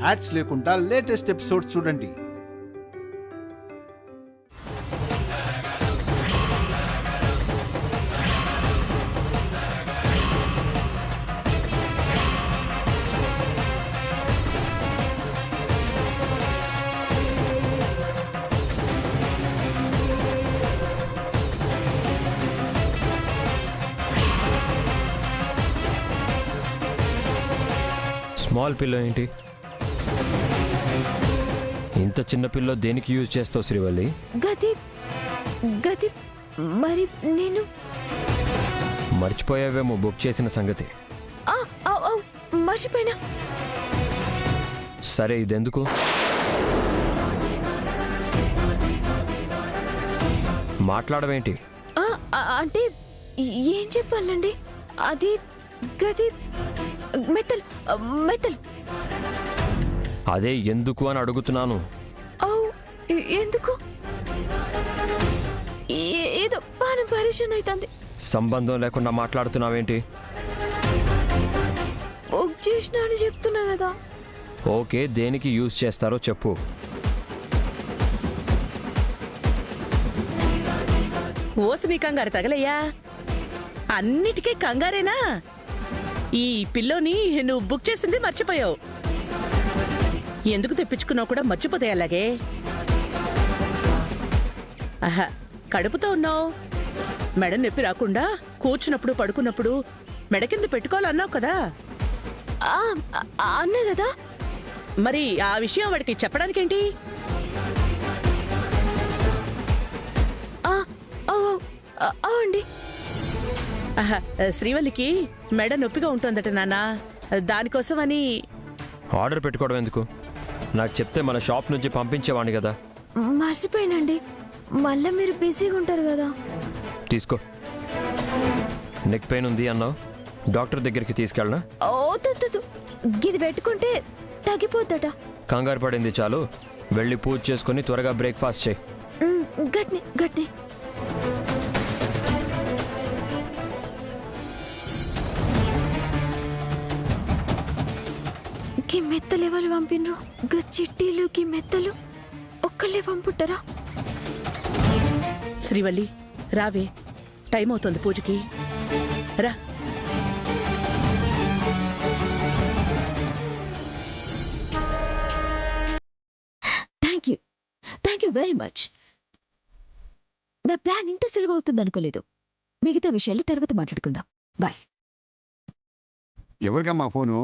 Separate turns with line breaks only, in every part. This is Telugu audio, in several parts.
యాడ్స్ లేకుండా లేటెస్ట్ ఎపిసోడ్స్ చూడండి.
స్మాల్ పిల్లో ఏంటి? ఇంత చిన్న పిల్లో దేనికి యూజ్ చేస్తావు శ్రీవల్లి?
గది మరి నేను
మర్చిపోయావేమో బుక్ చేసిన సంగతి.
మర్చిపోయినా.
సరే ఇదెందుకు? మాట్లాడవేంటి?
అంటే ఏం చెప్పాలండి? అది గది మెత్తలు.
అదే ఎందుకు అని అడుగుతున్నాను.
ఎందుకు? ఏదో పానం పరేషాన్ అవుతుంది.
సంబంధం లేకుండా మాట్లాడుతున్నావేంటి?
బుక్ చేసినా అని చెప్తున్నా కదా.
ఓకే, దేనికి యూజ్ చేస్తారో చెప్పు.
ఓసిని కంగారు తగలయ్యా, అన్నిటికీ కంగారేనా? ఈ పిల్లోని నువ్వు బుక్ చేసింది మర్చిపోయావు. ఎందుకు తెప్పించుకున్నావు కూడా మర్చిపోతాయి అలాగే. ఆహా, కడుపుతో ఉన్నావు. మెడ నొప్పి రాకుండా కూర్చున్నప్పుడు పడుకున్నప్పుడు మెడ కింద పెట్టుకోవాలన్నావు కదా.
అన్నా కదా.
మరి ఆ విషయం వాడికి చెప్పడానికేంటి?
అండి,
శ్రీవల్లికి మెడ నొప్పిగా ఉంటుందట నాన్న, దానికోసమని.
ఆర్డర్ పెట్టుకోవడం ఎందుకు? నాకు చెప్తే మన షాప్ నుంచి పంపించేవాడిని కదా.
మర్చిపోయినండి. మళ్ళీ మీరు బిజీగా ఉంటారు కదా.
తీసుకో. నెక్ పెయిన్ ఉంది అన్నావు, డాక్టర్ దగ్గరికి తీసుకెళ్ళనా?
ఇది పెట్టుకుంటే తగ్గిపోద్దట.
కంగారు పడింది చాలు, వెళ్ళి పూజ చేసుకుని త్వరగా బ్రేక్ఫాస్ట్ చేయి.
గట్ని మెత్తలు ఎవరు పంపినరు? చిట్టీలు మెత్తలు ఒక్కళ్ళే పంపుంటారా?
శ్రీవల్లి రావే, టైం అవుతుంది పూజకి, రా.
Thank you very much. నా ప్లాన్ ఇంత సులువు అవుతుంది అనుకోలేదు. మిగతా విషయాలు తర్వాత మాట్లాడుకుందాం. బాయ్.
ఎవరికమ్మా ఫోను?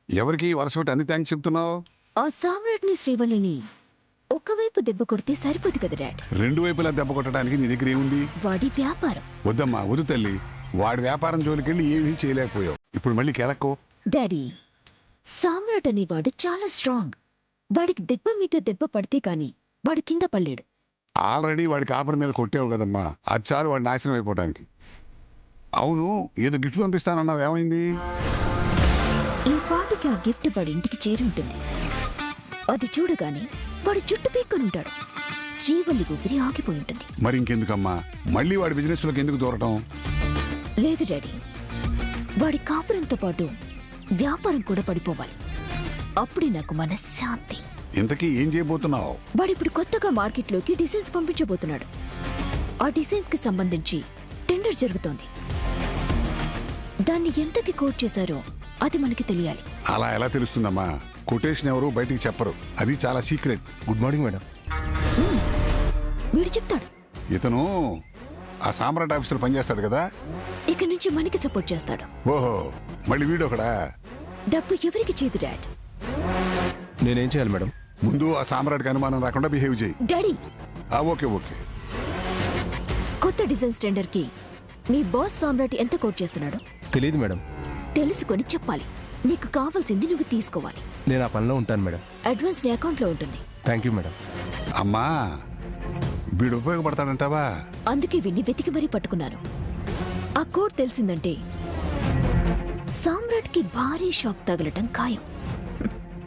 ఎవరికి వరుస అన్ని థ్యాంక్స్ చెప్తున్నావు?
ఆ సామ్రాట్ని శ్రీవల్లిని ఒకవైపు దెబ్బ కొడితే సరిపోదు కదా డాడ్.
రెండు వైపులా దెబ్బ కొట్టడానికి నీ దగ్గర ఏముంది?
వాడి వ్యాపారం.
వద్దమ్మా, వద్దు తల్లి. వాడి వ్యాపారం జోలికెళ్ళి ఏమీ చేయలేకపోయావు. ఇప్పుడు మళ్ళీ కెలక్కో.
డాడీ, సామ్రాట్ అనేవాడు చాలా స్ట్రాంగ్. వాడికి దెబ్బ మీద దెబ్బ పడితే కాని వాడు కింద పడలేడు.
ఆల్రెడీ వాడి కాపర్ మీద కొట్టావు కదమ్మా, అది చాలు వాడి నాశనం అయిపోవడానికి. అవును, ఏదో గిఫ్ట్ పంపిస్తానన్నావు, ఏమైంది?
ఈ పాటికి ఆ గిఫ్ట్ వాడి ఇంటికి చేరి ఉంటుంది. అది చూడగానే వాడు చుట్టు పీక్కునుంటాడు. శ్రీవల్లి ఊపిరి ఆగిపోయి ఉంటుంది.
మరి ఇంకెందుకమ్మా మళ్ళీ వాడి బిజినెస్ లోకి ఎందుకు దూరటం?
లేదు డాడీ, వాడి కాపురంతో పాటు వ్యాపారం కూడా పడిపోవాలి. అప్పుడే నాకు మనశ్శాంతి.
ఇంతకీ ఏం చేయబోతున్నావు?
వాడిప్పుడు కొత్తగా మార్కెట్లోకి డిజైన్స్ పంపించబోతున్నాడు. ఆ డిజైన్స్ కి సంబంధించి టెండర్ జరుగుతోంది. దాన్ని ఎంతకి కోట్ చేశారో అది మనకి తెలియాలి.
అలా ఎలా తెలుస్తుందమ్మా? కొటేషన్ ఎవరు బయటికి చెప్పరు, అది చాలా సీక్రెట్.
Good morning madam.
వీడు చెప్తాడు.
ఇతను ఆ సామ్రాట్ ఆఫీసులో పనిచేస్తాడు కదా,
ఇక్కడి నుంచి మనకి సపోర్ట్ చేస్తాడు.
ఓహో, మళ్ళీ వీడు ఒకడా?
డబ్బు ఎవరికి చేదు డాడ్?
నేనేం చేయాలి మేడం?
ముందు ఆ సామ్రాట్కి అనుమానం రాకుండా బిహేవ్ చేయి.
Daddy,
okay okay.
కొత్త డిజైన్స్ టెండర్ కి మీ బాస్ సామ్రాట్ ఎంత కోట్ చేస్తున్నాడు?
తెలియదు మేడం.
తెలుసుకొని చెప్పాలి. నీకు కావాల్సింది నువ్వు తీసుకోవాలి.
నేను ఆ పనిలో ఉంటాను మేడం.
అడ్వాన్స్ నీ అకౌంట్ లో ఉంటుంది.
Thank you madam.
అమ్మా, వీడు ఉపయోగపడతాడంటావా?
అందుకే వీడిని వెతికి మరీ పట్టుకున్నాను. ఆ కోడ్ తెలిసిందంటే సామ్రాట్ కి భారీ షాక్ తగలటం ఖాయం.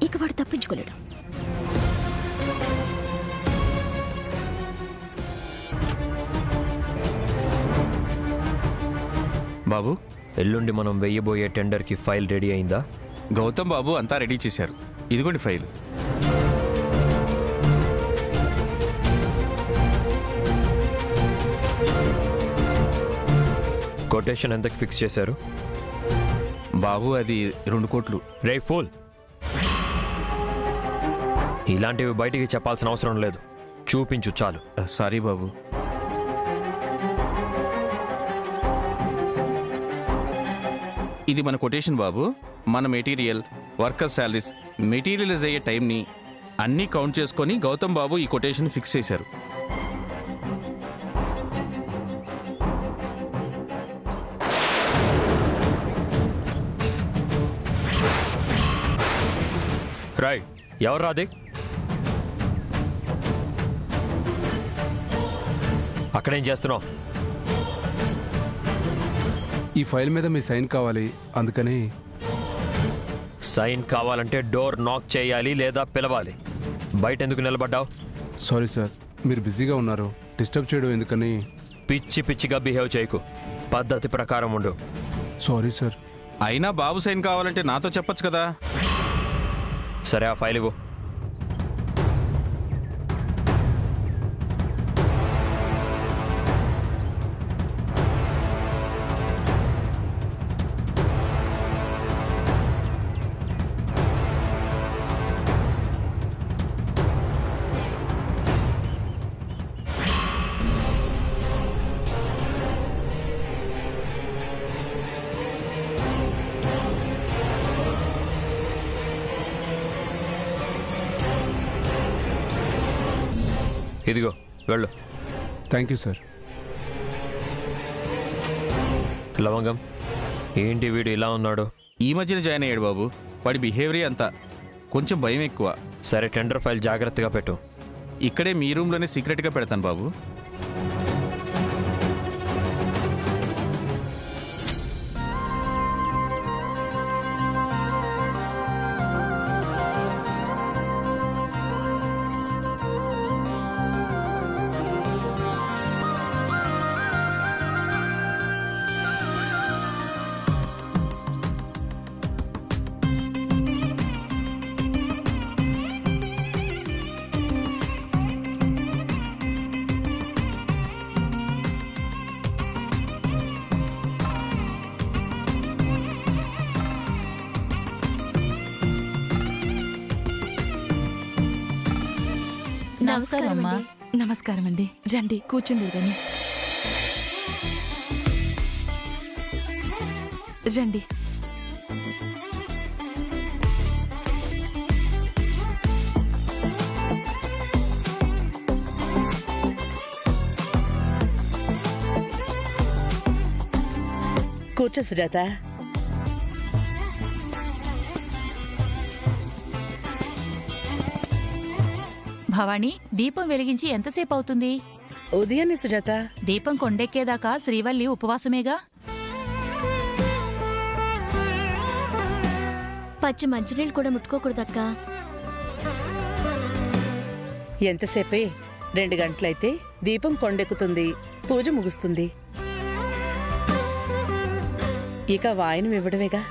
ఇక వాడు తప్పించుకోలేడు.
బాబు, ఎల్లుండి మనం వెయ్యబోయే టెండర్కి ఫైల్ రెడీ అయిందా?
గౌతమ్ బాబు అంతా రెడీ చేశారు. ఇదిగోండి ఫైల్.
కొటేషన్ ఎంతకు ఫిక్స్ చేశారు?
బాబు అది 2 కోట్లు.
రే ఫూల్, ఇలాంటివి బయటికి చెప్పాల్సిన అవసరం లేదు. చూపించు చాలు.
సారీ బాబు. ఇది మన కొటేషన్ బాబు. మన మెటీరియల్, వర్కర్ శాలరీస్, మెటీరియలైజ్ అయ్యే టైంని అన్నీ కౌంట్ చేసుకొని గౌతమ్ బాబు ఈ కొటేషన్ ఫిక్స్ చేశారు.
రాయ్, ఎవరు రాది? అక్కడేం చేస్తున్నావు?
ఈ ఫైల్ మీద మీ సైన్ కావాలి, అందుకని.
సైన్ కావాలంటే డోర్ నాక్ చేయాలి లేదా పిలవాలి. బయట ఎందుకు నిలబడ్డావు?
సారీ సార్, మీరు బిజీగా ఉన్నారు, డిస్టర్బ్ చేయడం ఎందుకని.
పిచ్చి పిచ్చిగా బిహేవ్ చేయకు, పద్ధతి ప్రకారం ఉండు.
Sorry sir.
అయినా బాబు సైన్ కావాలంటే నాతో చెప్పొచ్చు కదా.
సరే, ఆ ఫైల్ ఇవ్వు. ఇదిగో, వెళ్ళు.
Thank you sir.
లవంగం, ఏంటి వీడు ఇలా ఉన్నాడు?
ఈ మధ్యన జాయిన్ అయ్యాడు బాబు. వాడి బిహేవియర్ అంతా కొంచెం భయం ఎక్కువ.
సరే, టెండర్ ఫైల్ జాగ్రత్తగా పెట్టు.
ఇక్కడే మీ రూమ్లోనే సీక్రెట్గా పెడతాను బాబు.
నమస్కారం అమ్మా. నమస్కారం అండి. రండి, కూర్చుంది కానీ. రండి.
కూర్చో సుజాత.
భవానీ, దీపం వెలిగించి ఎంతసేపు అవుతుంది?
ఉదయాన్నే సుజాత.
దీపం కొండెక్కేదాకా శ్రీవల్లి ఉపవాసమేగా.
పచ్చి మంచినీళ్ళు కూడా ముట్టుకోకూడదక్కా.
ఎంతసేపే? 2 గంటలైతే దీపం కొండెక్కుతుంది, పూజ ముగుస్తుంది. ఇక వాయనం ఇవ్వడమేగా.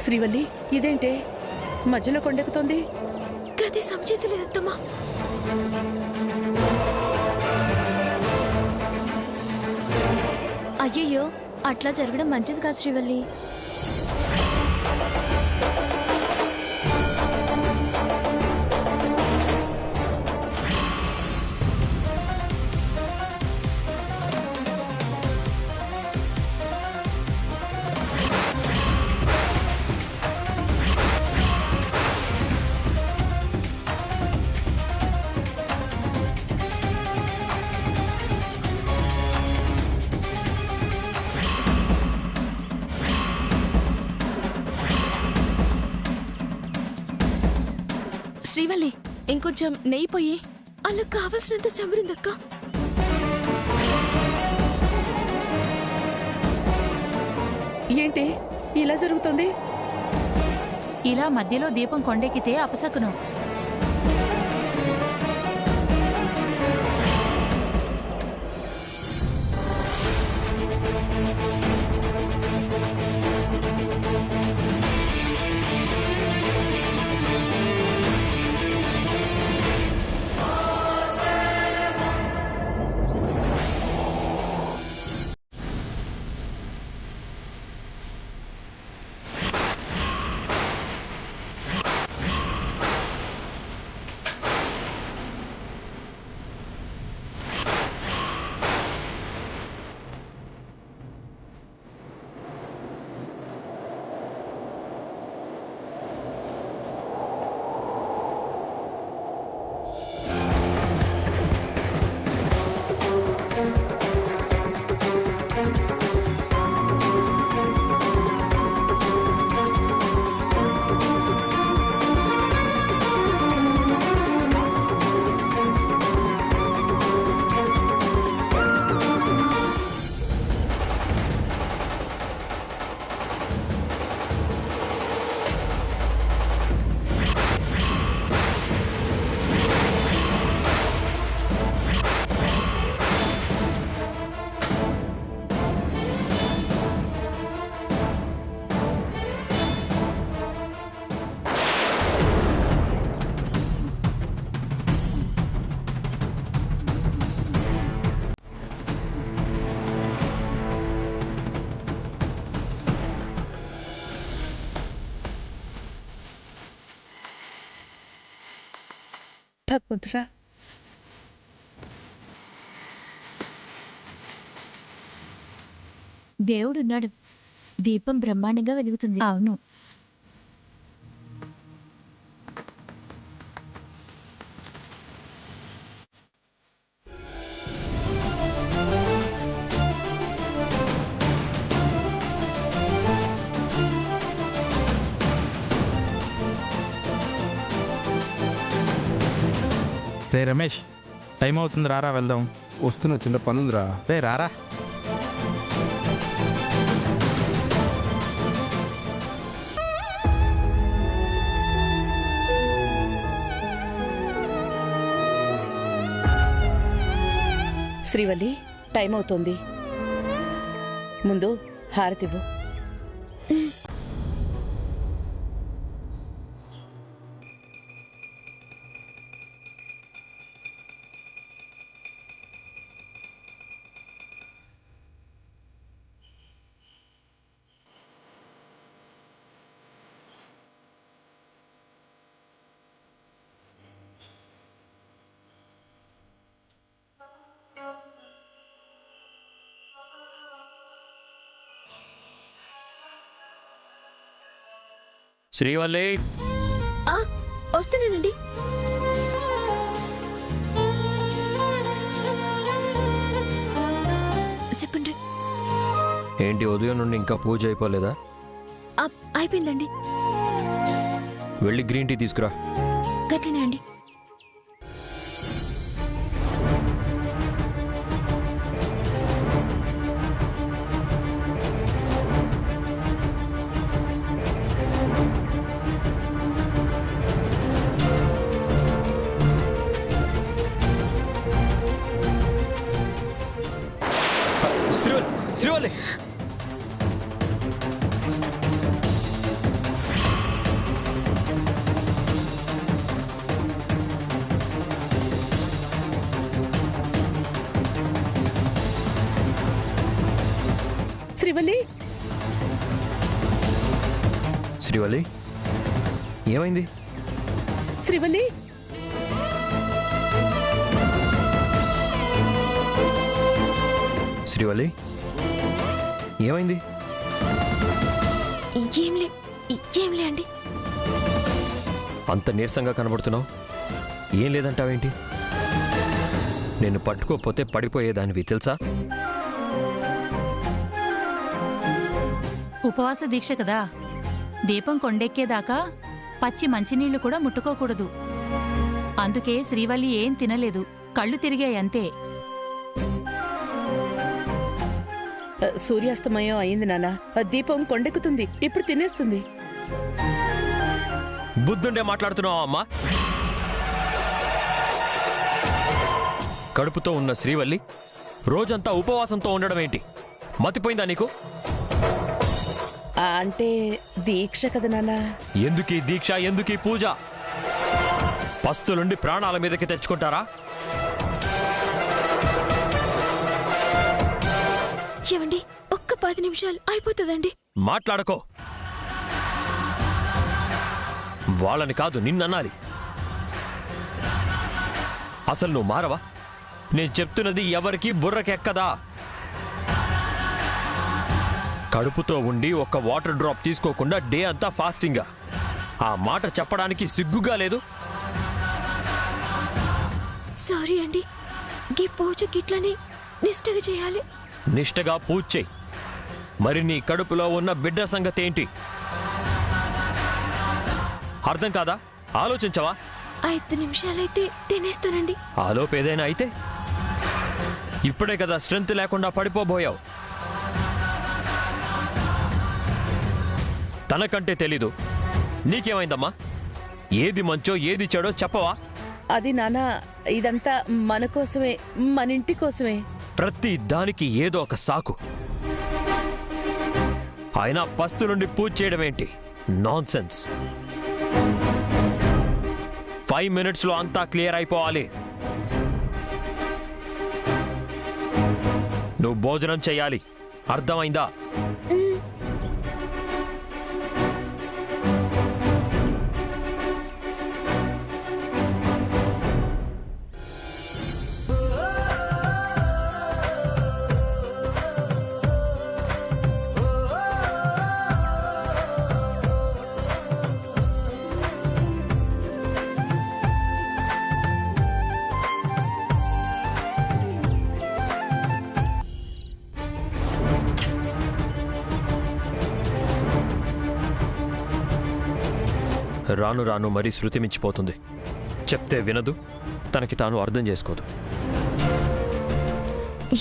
శ్రీవల్లి ఇదేంటే మధ్యలో కొండెక్కుతోంది?
గది సమచేత లేదత్తమ్మా.
అయ్యయ్యో, అట్లా జరగడం మంచిది కాదు శ్రీవల్లి.
శ్రీవల్లి, ఇంకొంచెం నెయ్యి పోయి.
అలా కావాల్సినంత చమురుందక్క.
ఏంటి ఇలా జరుగుతుంది?
ఇలా మధ్యలో దీపం కొండెక్కితే అపశకునం.
భగవంతుడా,
దేవుడున్నాడు. దీపం బ్రహ్మాండంగా వెలుగుతుంది.
అవును.
రే రమేష్, టైం అవుతుంది, రారా వెళ్దాం.
వస్తున్న చిన్న పనుందిరా.
రే రారా.
శ్రీవల్లి టైం అవుతోంది, ముందు హారతివ్వు.
శ్రీవల్లి,
వస్తున్నానండి. చెప్పండి.
ఏంటి ఉదయం నుండి ఇంకా పూజ అయిపోలేదా?
అయిపోయిందండి.
వెళ్ళి గ్రీన్ టీ తీసుకురా.
గట్లనే అండి.
శ్రీవల్లి, శ్రీవల్లి,
శ్రీవల్లి
శ్రీవల్లి ఏమైంది?
శ్రీవల్లి
శ్రీవల్లి ఏమైంది?
ఏంలే అండి.
అంత నీరసంగా కనబడుతున్నావు. ఏం లేదంటావేంటి? నేను పట్టుకోకపోతే పడిపోయేదానివి తెలుసా?
ఉపవాస దీక్ష కదా, దీపం కొండెక్కేదాకా పచ్చి మంచినీళ్లు కూడా ముట్టుకోకూడదు. అందుకే శ్రీవల్లి ఏం తినలేదు, కళ్ళు తిరిగాయి అంతే.
సూర్యాస్తమయం అయింది నాన్న. దీపం కొండెక్కుతుంది, ఇప్పుడు తినేస్తుంది.
బుద్ధుండే మాట్లాడుతున్నావా అమ్మా? కడుపుతో ఉన్న శ్రీవల్లి రోజంతా ఉపవాసంతో ఉండడం ఏంటి? మతిపోయిందా నీకు?
అంటే దీక్ష కదా నాన్న.
ఎందుకీ దీక్ష, ఎందుకీ పూజ? పస్తులుండి ప్రాణాల మీదకి తెచ్చుకుంటారా?
ఏమండి, ఒక్క 10 నిమిషాలు అయిపోతుందండి.
మాట్లాడకో. వాళ్ళని కాదు నిన్ననాలి. అసలు నువ్వు మారవా? నేను చెప్తున్నది ఎవరికి బుర్రకెక్కదా? కడుపుతో ఉండి ఒక్క వాటర్ డ్రాప్ తీసుకోకుండా డే అంతా ఫాస్టింగా. ఆ మాట చెప్పడానికి సిగ్గుగా లేదు?
సారీ అండి, గీ పూజ గిట్లని నిష్టగా చేయాలి.
నిష్టగా పూజ చెయ్యి. మరి నీ కడుపులో ఉన్న బిడ్డ సంగతి ఏంటి? అర్థం కాదా? ఆలోచించవా?
5 నిమిషాలైతే తినేస్తానండి.
ఆలోపు ఏదైనా అయితే? ఇప్పుడే కదా స్ట్రెంత్ లేకుండా పడిపోబోయావు. తనకంటే తెలీదు. నీకేమైందమ్మా? ఏది మంచో ఏది చెడో చెప్పవా?
అది నాన్న, ఇదంతా మన కోసమే, మన ఇంటి కోసమే.
ప్రతి దానికి ఏదో ఒక సాకు. అయినా పస్తులుండి పూజ చేయడం ఏంటి? Non sense. 5 మినిట్స్లో అంతా క్లియర్ అయిపోవాలి. నువ్వు భోజనం చెయ్యాలి, అర్థమైందా? రాను రాను మరీ శృతి మించిపోతుంది. చెప్తే వినదు, తనకి తాను అర్థం చేసుకోదు.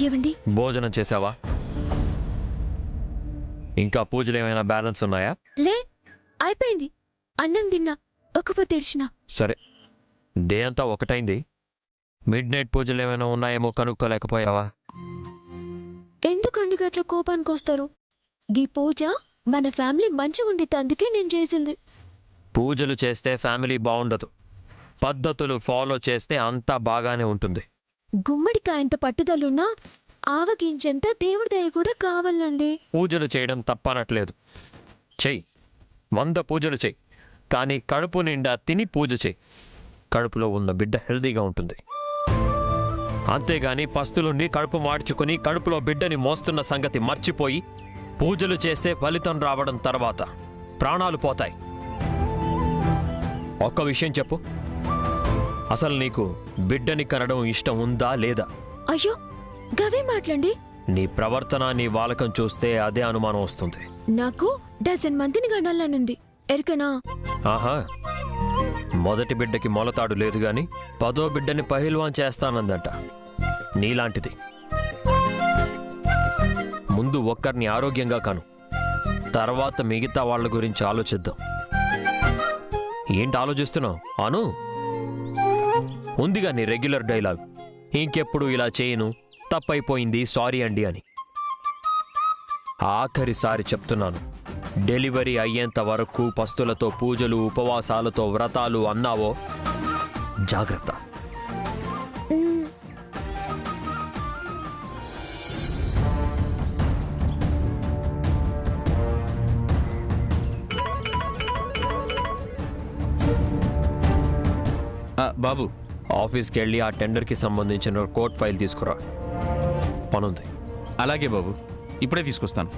ఏమండి,
భోజనం చేసావా? ఇంకా పూజలు ఏమైనా బ్యాలెన్స్ ఉన్నాయా?
లే, అయిపోయింది. అన్నం తిన్నా, ఒక్క తెరిచినా.
సరే, డే అంతా ఒకటైంది. మిడ్ నైట్ పూజలు ఏమైనా ఉన్నాయేమో కనుక్కోలేకపోయావా?
ఎందుకండి గట్ల కోపానికి వస్తారు? గీ పూజ మన ఫ్యామిలీ మంచిగా ఉండితే అందుకే నేను చేసింది.
పూజలు చేస్తే ఫ్యామిలీ బాగుండదు. పద్ధతులు ఫాలో చేస్తే అంతా బాగానే ఉంటుంది.
గుమ్మడికాయంత పట్టుదలున్నా ఆవగించేంత దేవుడి దయ కూడా కావాలండి.
పూజలు చేయడం తప్పనట్లేదు. చెయ్యి, 100 పూజలు చెయ్యి. కానీ కడుపు నిండా తిని పూజ చెయ్యి. కడుపులో ఉన్న బిడ్డ హెల్దీగా ఉంటుంది. అంతేగాని పస్తులుండి కడుపు మార్చుకుని కడుపులో బిడ్డని మోస్తున్న సంగతి మర్చిపోయి పూజలు చేస్తే ఫలితం రావడం తర్వాత ప్రాణాలు పోతాయి. ఒక్క విషయం చెప్పు, అసలు నీకు బిడ్డని కనడం ఇష్టం ఉందా లేదా?
అయ్యో, గవే మాట్లాడండి.
నీ ప్రవర్తన, నీ వాలకం చూస్తే అదే అనుమానం వస్తుంది.
నాకు 10 మందిని గనాలనుంది, ఎరుకనా?
ఆహా, మొదటి బిడ్డకి మొలతాడు లేదు గాని 10వ బిడ్డని పహిల్వాన్ చేస్తానందంట. నీలాంటిది. ముందు ఒక్కరిని ఆరోగ్యంగా కను, తర్వాత మిగతా వాళ్ళ గురించి ఆలోచిద్దాం. ఏంటి ఆలోచిస్తున్నావు? అను, ఉందిగా నీ రెగ్యులర్ డైలాగ్, ఇంకెప్పుడు ఇలా చేయను, తప్పైపోయింది, సారీ అండి అని. ఆఖరిసారి చెప్తున్నాను, డెలివరీ అయ్యేంత వరకు పస్తులతో పూజలు, ఉపవాసాలతో వ్రతాలు అన్నావో జాగ్రత్త.
బాబు
ఆఫీస్కి వెళ్ళి ఆ టెండర్కి సంబంధించిన కోర్ట్ ఫైల్ తీసుకురా, పనుంది.
అలాగే బాబు, ఇప్పుడే తీసుకొస్తాను.